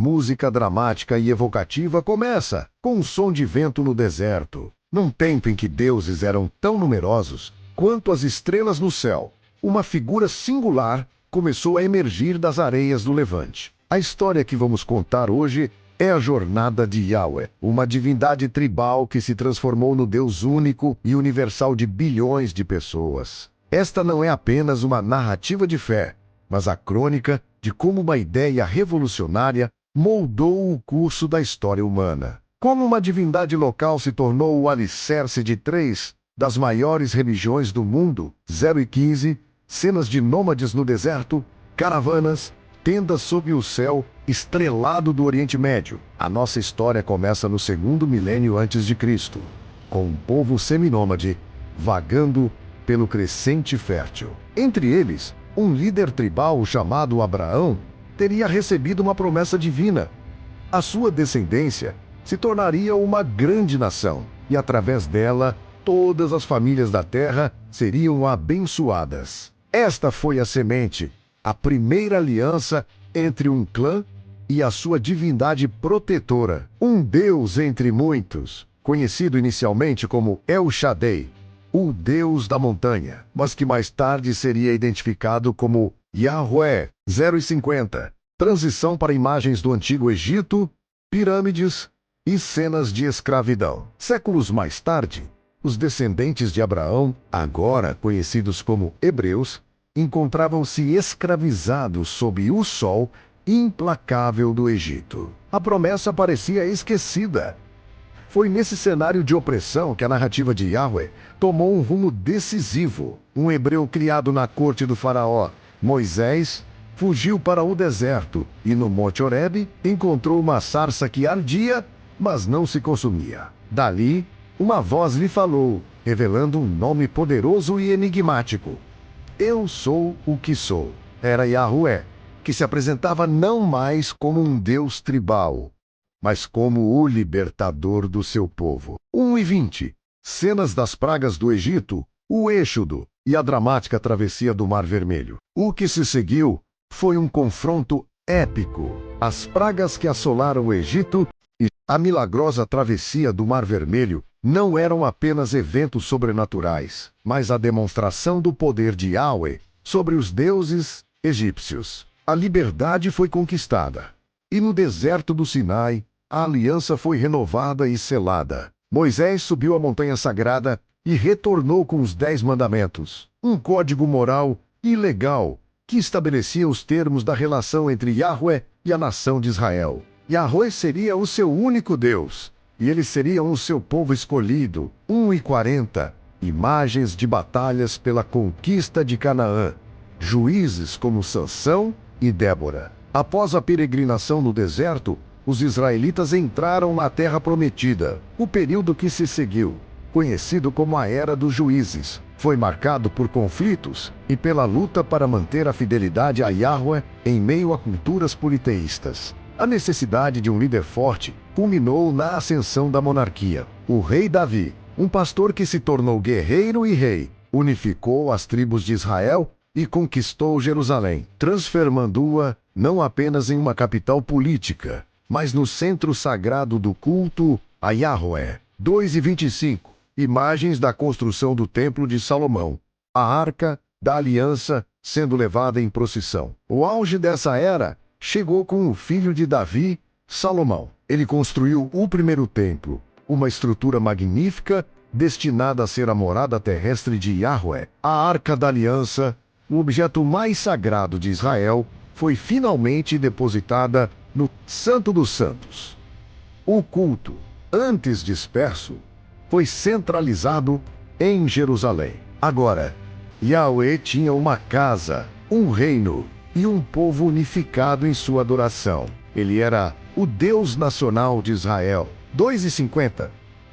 Música dramática e evocativa começa com um som de vento no deserto. Num tempo em que deuses eram tão numerosos quanto as estrelas no céu, uma figura singular começou a emergir das areias do Levante. A história que vamos contar hoje é a jornada de Yahweh, uma divindade tribal que se transformou no Deus único e universal de bilhões de pessoas. Esta não é apenas uma narrativa de fé, mas a crônica de como uma ideia revolucionária moldou o curso da história humana. Como uma divindade local se tornou o alicerce de três das maiores religiões do mundo, 0 e 15, cenas de nômades no deserto, caravanas, tendas sob o céu estrelado do Oriente Médio. A nossa história começa no 2º milênio antes de Cristo, com um povo seminômade vagando pelo crescente fértil. Entre eles, um líder tribal chamado Abraão teria recebido uma promessa divina. A sua descendência se tornaria uma grande nação, e através dela, todas as famílias da terra seriam abençoadas. Esta foi a semente, a primeira aliança entre um clã e a sua divindade protetora, um Deus entre muitos, conhecido inicialmente como El Shaddai, o Deus da montanha, mas que mais tarde seria identificado como Yahweh. 0 e 50. Transição para imagens do Antigo Egito, pirâmides e cenas de escravidão. Séculos mais tarde, os descendentes de Abraão, agora conhecidos como hebreus, encontravam-se escravizados sob o sol implacável do Egito. A promessa parecia esquecida. Foi nesse cenário de opressão que a narrativa de Yahweh tomou um rumo decisivo. Um hebreu criado na corte do faraó, Moisés, fugiu para o deserto e no Monte Horebe encontrou uma sarça que ardia, mas não se consumia. Dali, uma voz lhe falou, revelando um nome poderoso e enigmático. Eu sou o que sou. Era Yahweh, que se apresentava não mais como um deus tribal, mas como o libertador do seu povo. 1 e 20. Cenas das pragas do Egito, o Êxodo e a dramática travessia do Mar Vermelho. O que se seguiu foi um confronto épico. As pragas que assolaram o Egito e a milagrosa travessia do Mar Vermelho não eram apenas eventos sobrenaturais, mas a demonstração do poder de Yahweh sobre os deuses egípcios. A liberdade foi conquistada, e no deserto do Sinai, a aliança foi renovada e selada. Moisés subiu a montanha sagrada e retornou com os 10 mandamentos, um código moral e legal que estabelecia os termos da relação entre Yahweh e a nação de Israel. Yahweh seria o seu único Deus, e eles seriam o seu povo escolhido. 1 e 40. Imagens de batalhas pela conquista de Canaã. Juízes como Sansão e Débora. Após a peregrinação no deserto, os israelitas entraram na Terra Prometida. O período que se seguiu, conhecido como a Era dos Juízes, foi marcado por conflitos e pela luta para manter a fidelidade a Yahweh em meio a culturas politeístas. A necessidade de um líder forte culminou na ascensão da monarquia. O rei Davi, um pastor que se tornou guerreiro e rei, unificou as tribos de Israel e conquistou Jerusalém, transformando-a não apenas em uma capital política, mas no centro sagrado do culto a Yahweh. 2 e 25. Imagens da construção do Templo de Salomão. A Arca da Aliança sendo levada em procissão. O auge dessa era chegou com o filho de Davi, Salomão. Ele construiu o primeiro templo, uma estrutura magnífica destinada a ser a morada terrestre de Yahweh. A Arca da Aliança, o objeto mais sagrado de Israel, foi finalmente depositada no Santo dos Santos. O culto, antes disperso, foi centralizado em Jerusalém. Agora, Yahweh tinha uma casa, um reino e um povo unificado em sua adoração. Ele era o Deus nacional de Israel. 2 e 50.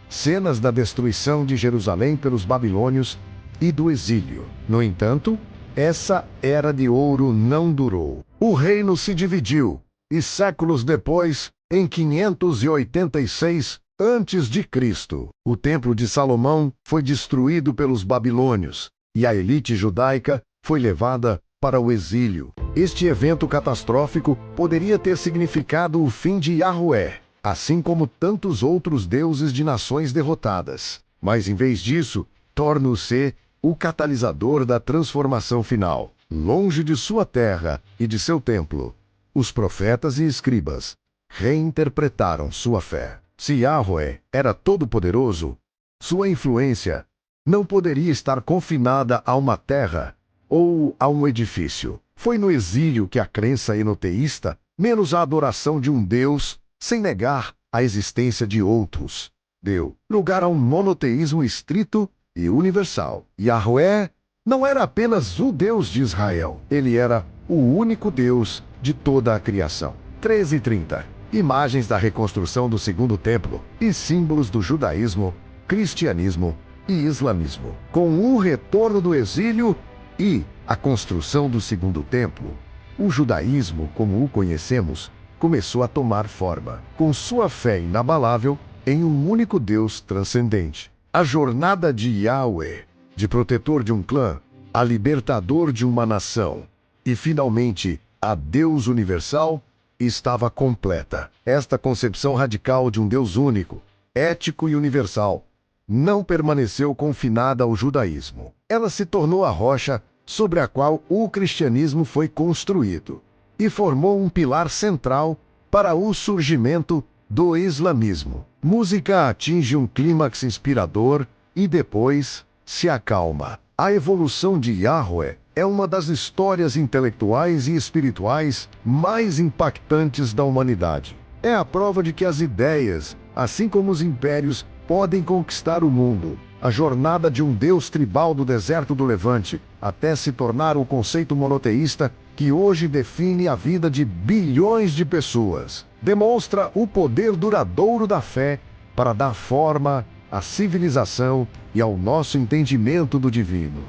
Cenas da destruição de Jerusalém pelos babilônios e do exílio. No entanto, essa era de ouro não durou. O reino se dividiu, e séculos depois, em 586 a.C., o Templo de Salomão foi destruído pelos babilônios, e a elite judaica foi levada para o exílio. Este evento catastrófico poderia ter significado o fim de Yahweh, assim como tantos outros deuses de nações derrotadas. Mas em vez disso, torna-se o catalisador da transformação final. Longe de sua terra e de seu templo, os profetas e escribas reinterpretaram sua fé. Se Yahweh era todo-poderoso, sua influência não poderia estar confinada a uma terra ou a um edifício. Foi no exílio que a crença enoteísta, menos a adoração de um Deus, sem negar a existência de outros, deu lugar a um monoteísmo estrito e universal. Yahweh não era apenas o Deus de Israel, ele era o único Deus de toda a criação. 13:30. Imagens da reconstrução do Segundo Templo e símbolos do judaísmo, cristianismo e islamismo. Com o retorno do exílio e a construção do Segundo Templo, o judaísmo, como o conhecemos, começou a tomar forma, com sua fé inabalável em um único Deus transcendente. A jornada de Yahweh, de protetor de um clã, a libertador de uma nação, e finalmente a Deus universal, estava completa. Esta concepção radical de um Deus único, ético e universal, não permaneceu confinada ao judaísmo. Ela se tornou a rocha sobre a qual o cristianismo foi construído e formou um pilar central para o surgimento do islamismo. Música atinge um clímax inspirador e depois se acalma. A evolução de Yahweh é uma das histórias intelectuais e espirituais mais impactantes da humanidade. É a prova de que as ideias, assim como os impérios, podem conquistar o mundo. A jornada de um Deus tribal do deserto do Levante, até se tornar o conceito monoteísta que hoje define a vida de bilhões de pessoas, demonstra o poder duradouro da fé para dar forma à civilização e ao nosso entendimento do divino.